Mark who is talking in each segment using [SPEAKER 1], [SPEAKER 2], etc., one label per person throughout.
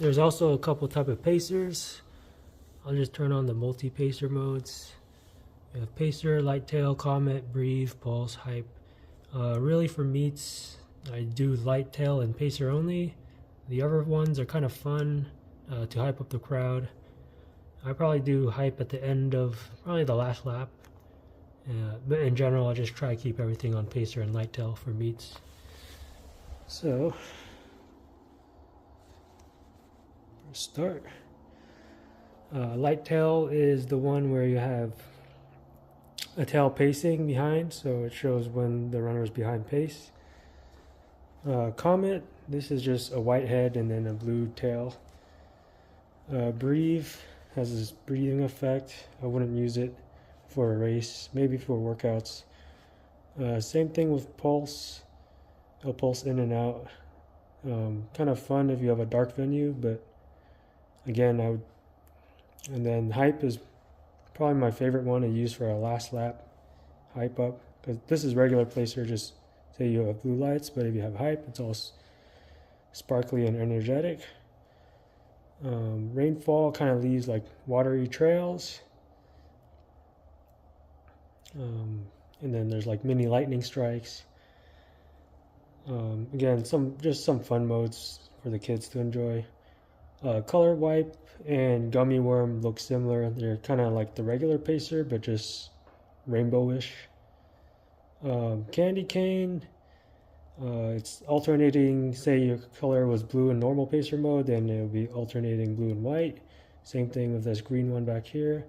[SPEAKER 1] There's also a couple type of pacers. I'll just turn on the multi-pacer modes. We have pacer, light tail, comet, breathe, pulse, hype. Really for meets, I do light tail and pacer only. The other ones are kind of fun to hype up the crowd. I probably do hype at the end of probably the last lap. But in general, I just try to keep everything on pacer and light tail for meets. So, start. Light tail is the one where you have a tail pacing behind, so it shows when the runner is behind pace. Comet, this is just a white head and then a blue tail. Breathe has this breathing effect. I wouldn't use it for a race, maybe for workouts. Same thing with pulse. It'll pulse in and out. Kind of fun if you have a dark venue, but again, I would. And then hype is probably my favorite one to use for a last lap hype up, because this is regular placer, just say you have blue lights, but if you have hype, it's all sparkly and energetic. Rainfall kind of leaves like watery trails. And then there's like mini lightning strikes. Again, just some fun modes for the kids to enjoy. Color wipe and gummy worm look similar. They're kind of like the regular pacer, but just rainbowish. Candy cane, it's alternating. Say your color was blue in normal pacer mode, then it'll be alternating blue and white. Same thing with this green one back here.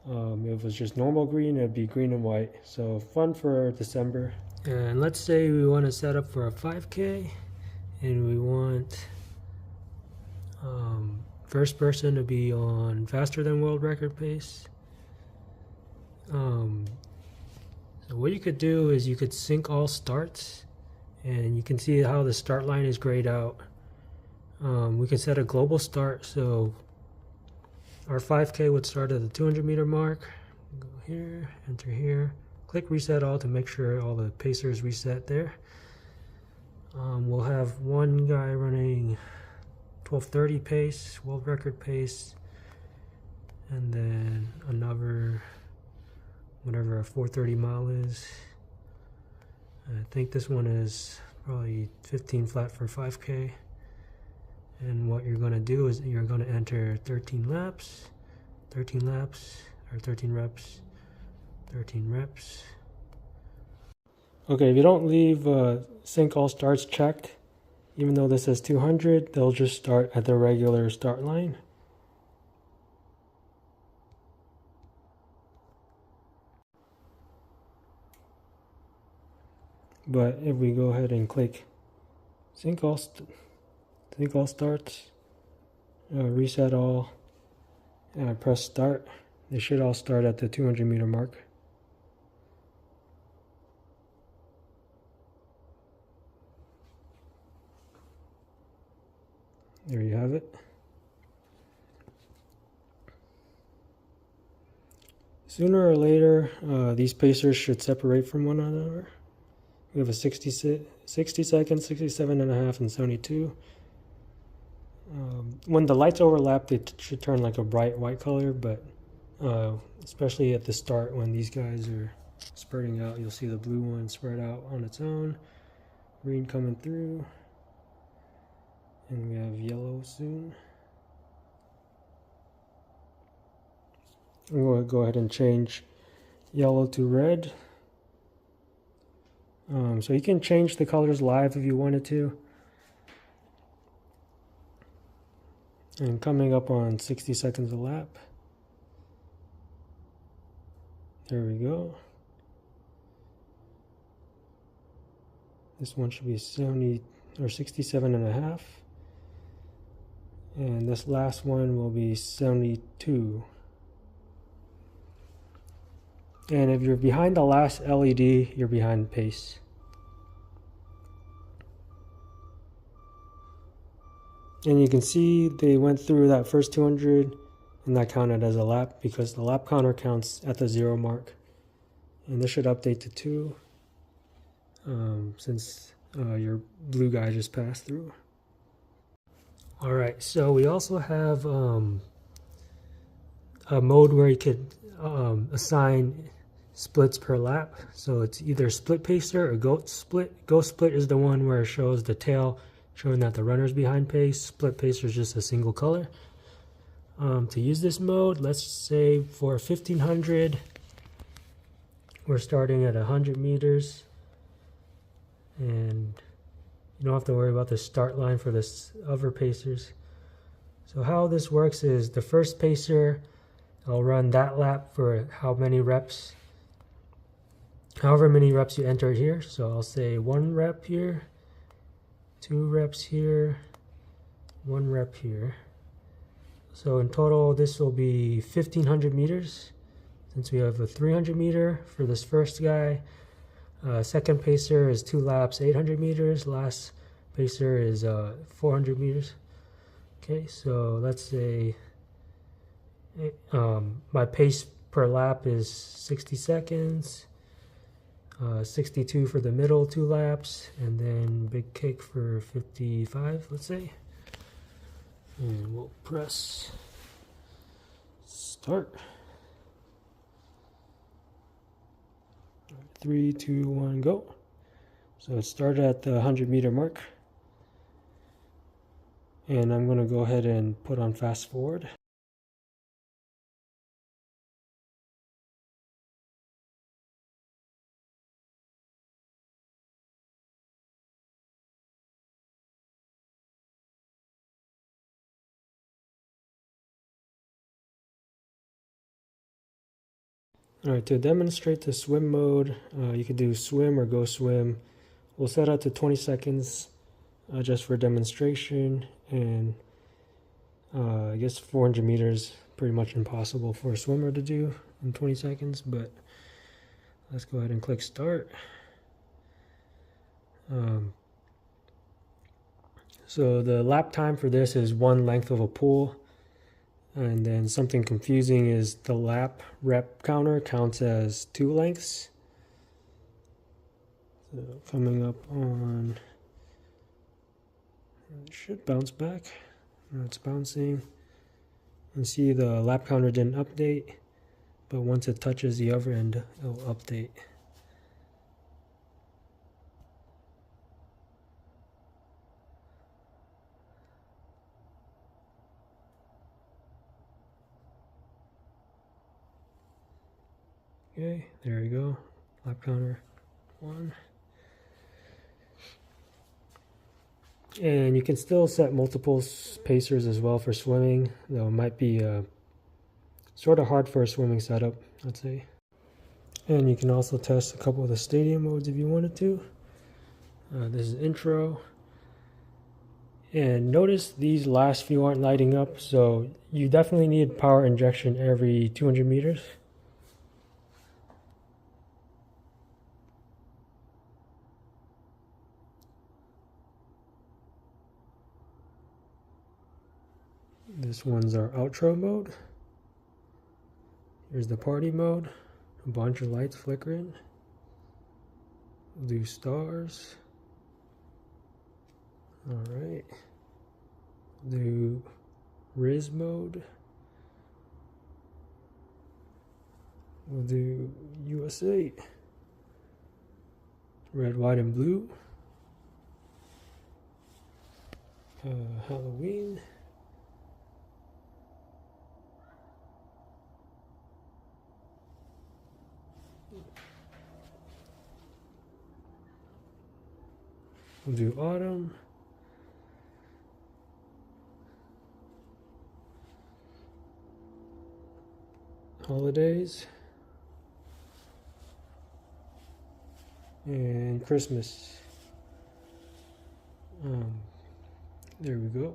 [SPEAKER 1] If it was just normal green, it'd be green and white. So fun for December. And let's say we want to set up for a 5K, and we want first person to be on faster than world record pace. So what you could do is you could sync all starts, and you can see how the start line is grayed out. We can set a global start, so our 5K would start at the 200 meter mark. Go here, enter here, click reset all to make sure all the pacers reset there. We'll have one guy running 12:30 pace, world record pace, and then another, whatever a 4:30 mile is. I think this one is probably 15 flat for 5K. And what you're going to do is you're going to enter 13 laps, or 13 reps, 13 reps. Okay, if you don't leave sync all starts checked, even though this says 200, they'll just start at the regular start line. But if we go ahead and click sync all starts, reset all, and I press start, they should all start at the 200 meter mark. There you have it. Sooner or later, these pacers should separate from one another. We have a 60 seconds, 67 and a half, and 72. When the lights overlap, they should turn like a bright white color, but especially at the start when these guys are spurting out, you'll see the blue one spread out on its own, green coming through, and we have yellow soon. I'm going to go ahead and change yellow to red. So you can change the colors live if you wanted to. And coming up on 60 seconds a lap. There we go. This one should be 70 or 67 and a half. And this last one will be 72. And if you're behind the last LED, you're behind pace. And you can see they went through that first 200, and that counted as a lap because the lap counter counts at the 0 mark. And this should update to 2 since your blue guy just passed through. All right, so we also have a mode where you could assign splits per lap. So it's either split pacer or ghost split. Ghost split is the one where it shows the tail showing that the runner's behind pace. Split pacer is just a single color. To use this mode, let's say for 1500, we're starting at 100 meters, and you don't have to worry about the start line for the other pacers. So how this works is the first pacer, I'll run that lap for how many reps, however many reps you enter here. So I'll say 1 rep here, 2 reps here, 1 rep here. So in total, this will be 1500 meters. Since we have a 300 meter for this first guy. Second pacer is 2 laps, 800 meters. Last pacer is 400 meters. Okay, so let's say my pace per lap is 60 seconds. 62 for the middle 2 laps, and then big kick for 55, let's say. And we'll press start. 3, 2, 1, go. So it started at the 100 meter mark. And I'm going to go ahead and put on fast forward. Alright, to demonstrate the swim mode, you could do swim or go swim. We'll set out to 20 seconds just for demonstration, and I guess 400 meters pretty much impossible for a swimmer to do in 20 seconds, but let's go ahead and click start. So the lap time for this is 1 length of a pool. And then something confusing is the lap rep counter counts as 2 lengths. So coming up on, it should bounce back. No, it's bouncing. You see the lap counter didn't update, but once it touches the other end, it'll update. Okay, there we go. Lap counter 1. And you can still set multiple pacers as well for swimming, though it might be sort of hard for a swimming setup, I'd say. And you can also test a couple of the stadium modes if you wanted to. This is intro. And notice these last few aren't lighting up, so you definitely need power injection every 200 meters. This one's our outro mode. Here's the party mode. A bunch of lights flickering. We'll do stars. Alright. Do Riz mode. We'll do USA. Red, white, and blue. Halloween. We'll do autumn. Holidays. And Christmas. There we go.